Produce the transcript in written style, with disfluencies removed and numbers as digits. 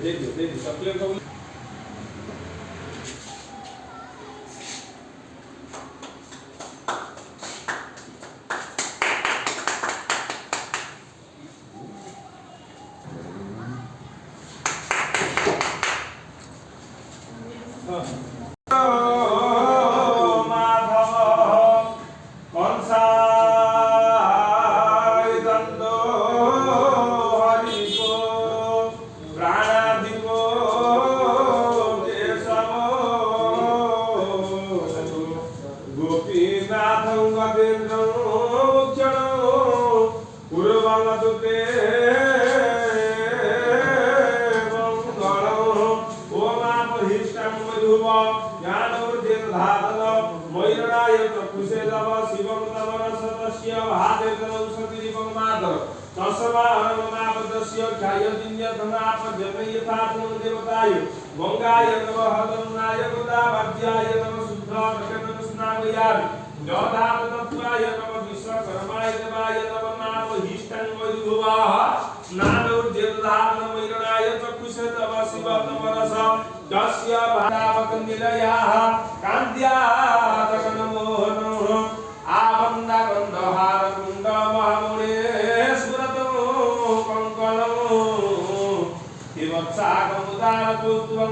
दे सक्रिय को मंगाय नमः हरनाय गोदावज्याय नमः शुद्धात्मक स्नामयामि जोधातत्वाय नमः विश्वकर्माय देवाय नमः नाम हिष्टं वैभवाः नादोर्जेधातन वैरणाय चक्षुषे तव शिव तमरस दस्य भावक निलयाः कान्त्यातकनमोहनो आवन्दा गन्धहार कुण्ड महामुने सुरतो कंकणो हिवत्सागमुदार पुष्पं